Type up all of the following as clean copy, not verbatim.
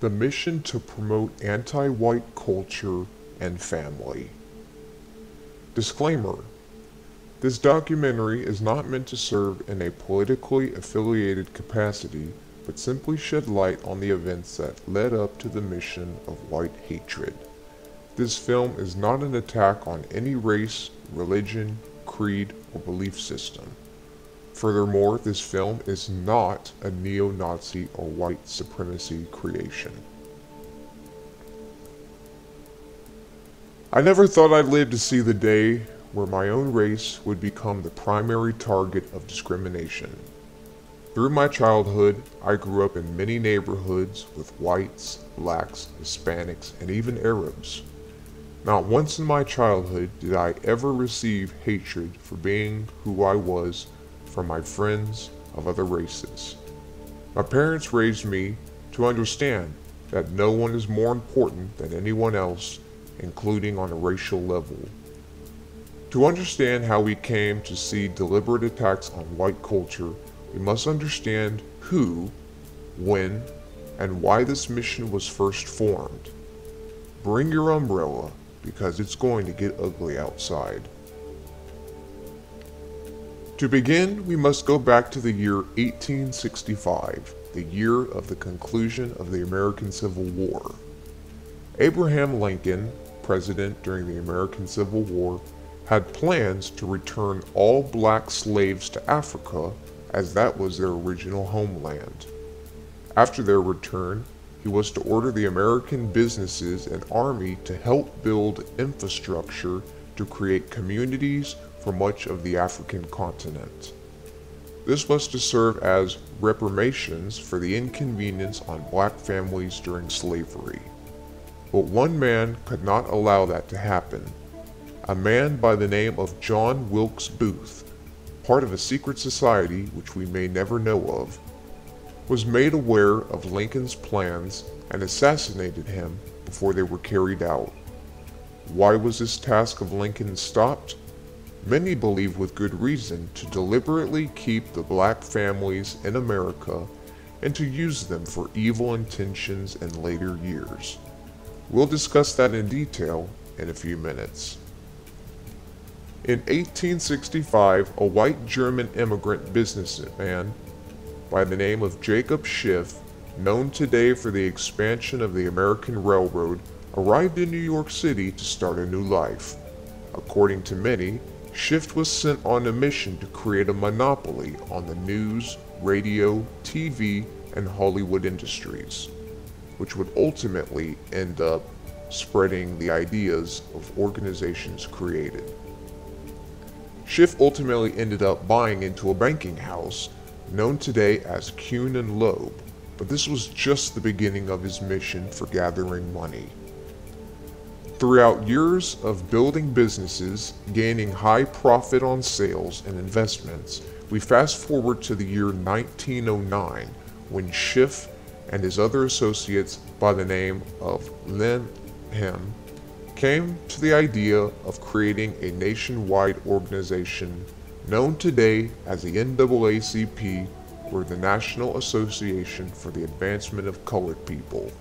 the mission to promote anti-white culture and family. Disclaimer: this documentary is not meant to serve in a politically affiliated capacity, but simply shed light on the events that led up to the mission of white hatred. This film is not an attack on any race, religion, creed, or belief system. Furthermore, this film is not a neo-Nazi or white supremacy creation. I never thought I'd live to see the day where my own race would become the primary target of discrimination. Through my childhood, I grew up in many neighborhoods with whites, blacks, Hispanics, and even Arabs. Not once in my childhood did I ever receive hatred for being who I was from my friends of other races. My parents raised me to understand that no one is more important than anyone else, including on a racial level. To understand how we came to see deliberate attacks on white culture, we must understand who, when, and why this mission was first formed. Bring your umbrella, because it's going to get ugly outside. To begin, we must go back to the year 1865, the year of the conclusion of the American Civil War. Abraham Lincoln, president during the American Civil War, had plans to return all black slaves to Africa, as that was their original homeland. After their return, he was to order the American businesses and army to help build infrastructure to create communities for much of the African continent. This was to serve as reparations for the inconvenience on black families during slavery. But one man could not allow that to happen. A man by the name of John Wilkes Booth, part of a secret society which we may never know of, was made aware of Lincoln's plans and assassinated him before they were carried out. Why was this task of Lincoln stopped? Many believe with good reason to deliberately keep the black families in America and to use them for evil intentions in later years. We'll discuss that in detail in a few minutes. In 1865, a white German immigrant businessman by the name of Jacob Schiff, known today for the expansion of the American Railroad, arrived in New York City to start a new life. According to many, Schiff was sent on a mission to create a monopoly on the news, radio, TV, and Hollywood industries, which would ultimately end up spreading the ideas of organizations created. Schiff ultimately ended up buying into a banking house known today as Kuhn and Loeb, but this was just the beginning of his mission for gathering money. Throughout years of building businesses, gaining high profit on sales and investments, we fast forward to the year 1909, when Schiff and his other associates by the name of Lenhem came to the idea of creating a nationwide organization known today as the NAACP, or the National Association for the Advancement of Colored People.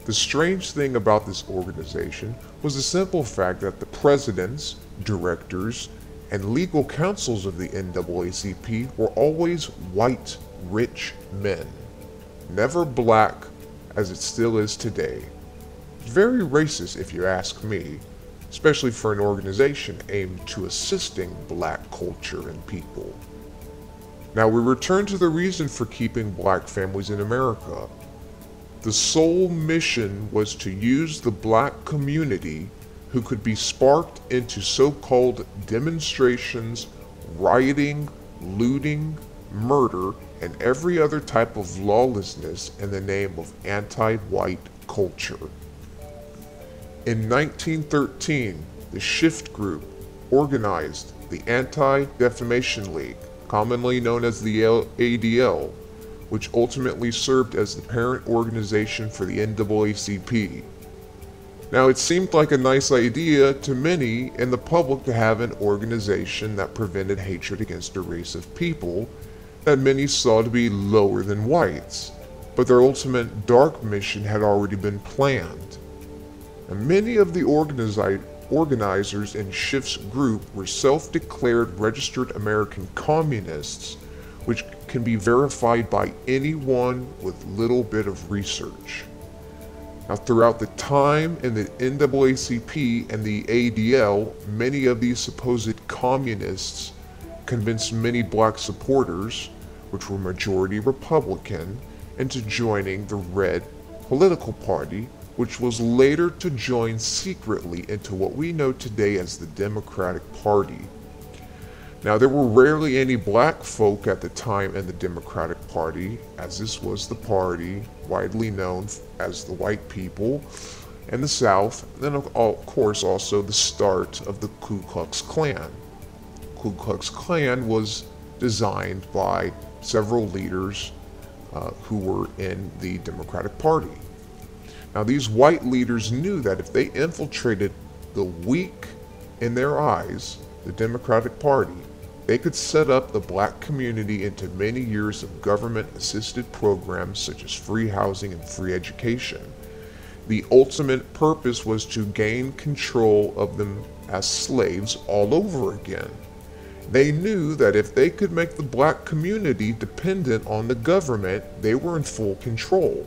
The strange thing about this organization was the simple fact that the presidents, directors, and legal counsels of the NAACP were always white, rich men, never black as it still is today. Very racist if you ask me, especially for an organization aimed to assisting black culture and people. Now we return to the reason for keeping black families in America. The sole mission was to use the black community, who could be sparked into so-called demonstrations, rioting, looting, murder, and every other type of lawlessness in the name of anti-white culture. In 1913, the Schiff Group organized the Anti-Defamation League, commonly known as the ADL, which ultimately served as the parent organization for the NAACP. Now, it seemed like a nice idea to many in the public to have an organization that prevented hatred against a race of people that many saw to be lower than whites. but their ultimate dark mission had already been planned. And many of the organizers in Schiff's group were self-declared registered American communists, which can be verified by anyone with little bit of research. Now, throughout the time in the NAACP and the ADL, many of these supposed communists convinced many black supporters, which were majority Republican, into joining the Red political party, which was later to join secretly into what we know today as the Democratic Party. Now, there were rarely any black folk at the time in the Democratic Party, as this was the party widely known as the white people in the South, and then of course also the start of the Ku Klux Klan. Ku Klux Klan was designed by several leaders who were in the Democratic Party. Now, these white leaders knew that if they infiltrated the weak in their eyes, the Democratic Party, they could set up the black community into many years of government-assisted programs such as free housing and free education. The ultimate purpose was to gain control of them as slaves all over again. They knew that if they could make the black community dependent on the government, they were in full control.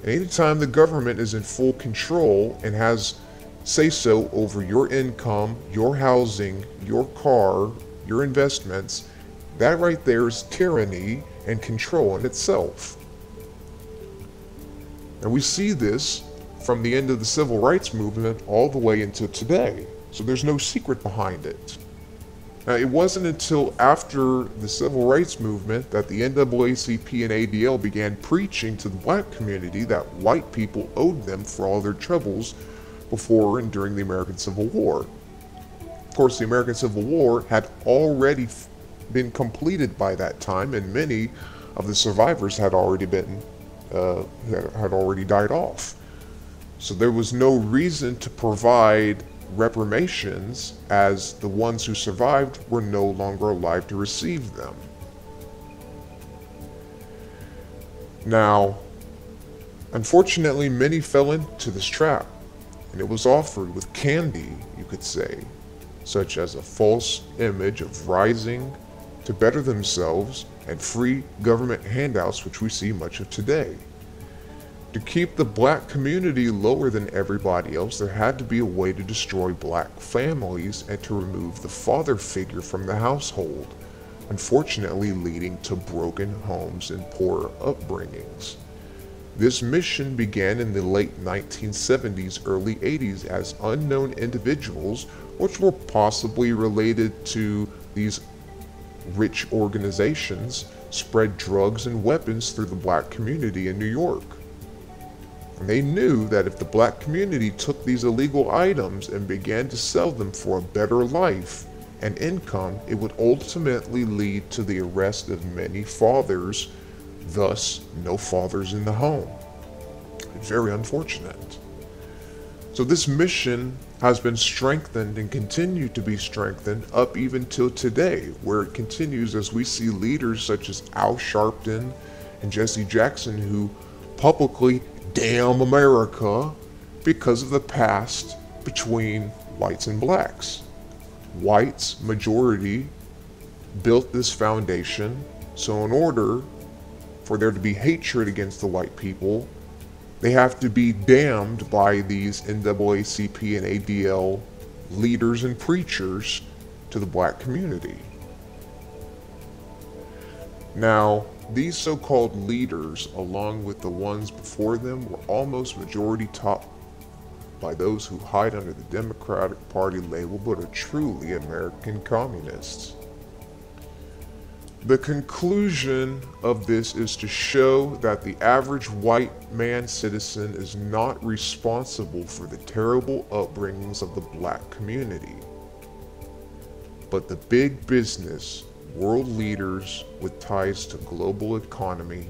And anytime the government is in full control and has say-so over your income, your housing, your car, your investments, that right there is tyranny and control in itself. And we see this from the end of the civil rights movement all the way into today. So there's no secret behind it. Now, it wasn't until after the civil rights movement that the NAACP and ADL began preaching to the black community that white people owed them for all their troubles before and during the American Civil War. Of course, the American Civil War had already been completed by that time, and many of the survivors had already died off. So there was no reason to provide reparations, as the ones who survived were no longer alive to receive them. Now, unfortunately, many fell into this trap, and it was offered with candy, you could say, such as a false image of rising to better themselves and free government handouts, which we see much of today. To keep the black community lower than everybody else, there had to be a way to destroy black families and to remove the father figure from the household, unfortunately leading to broken homes and poor upbringings. This mission began in the late 1970s, early 80s as unknown individuals, which were possibly related to these rich organizations, spread drugs and weapons through the black community in New York. And they knew that if the black community took these illegal items and began to sell them for a better life and income, it would ultimately lead to the arrest of many fathers, thus no fathers in the home. It's very unfortunate. So this mission has been strengthened and continued to be strengthened up even till today, where it continues as we see leaders such as Al Sharpton and Jesse Jackson who publicly damn America because of the past between whites and blacks. Whites, majority, built this foundation, so in order for there to be hatred against the white people, they have to be damned by these NAACP and ADL leaders and preachers to the black community. Now, these so-called leaders, along with the ones before them, were almost majority taught by those who hide under the Democratic Party label but are truly American communists. The conclusion of this is to show that the average white man citizen is not responsible for the terrible upbringings of the black community, but the big business, world leaders with ties to global economy,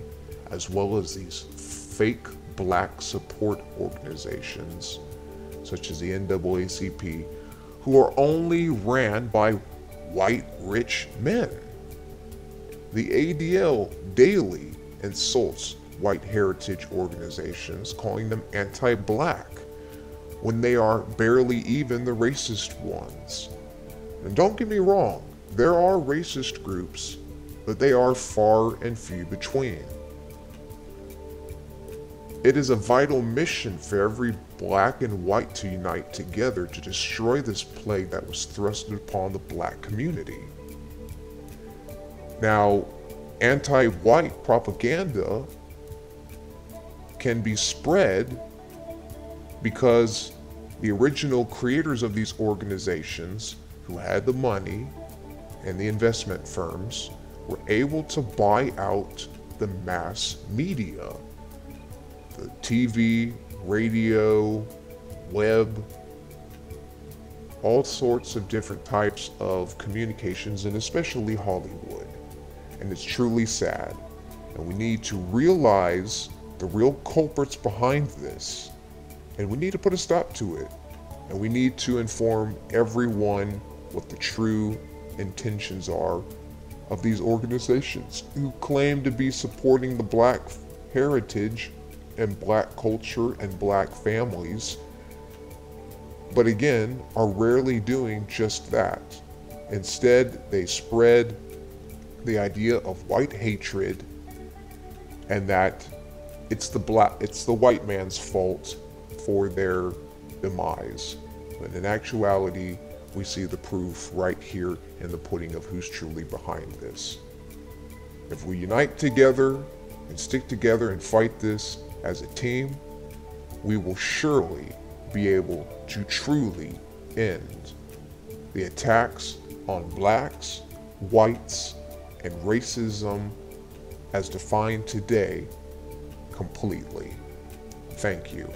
as well as these fake black support organizations, such as the NAACP, who are only ran by white rich men. The ADL daily insults white heritage organizations, calling them anti-black, when they are barely even the racist ones. And don't get me wrong, there are racist groups, but they are far and few between. It is a vital mission for every black and white to unite together to destroy this plague that was thrust upon the black community. Now, anti-white propaganda can be spread because the original creators of these organizations, who had the money and the investment firms, were able to buy out the mass media. The TV, radio, web, all sorts of different types of communications, and especially Hollywood. And it's truly sad. And we need to realize the real culprits behind this. And we need to put a stop to it. And we need to inform everyone what the true intentions are of these organizations who claim to be supporting the black heritage and black culture and black families, but again, are rarely doing just that. Instead, they spread the idea of white hatred and that it's the white man's fault for their demise. But in actuality, we see the proof right here in the pudding of who's truly behind this. If we unite together and stick together and fight this as a team, we will surely be able to truly end the attacks on blacks, whites, and racism as defined today completely. Thank you.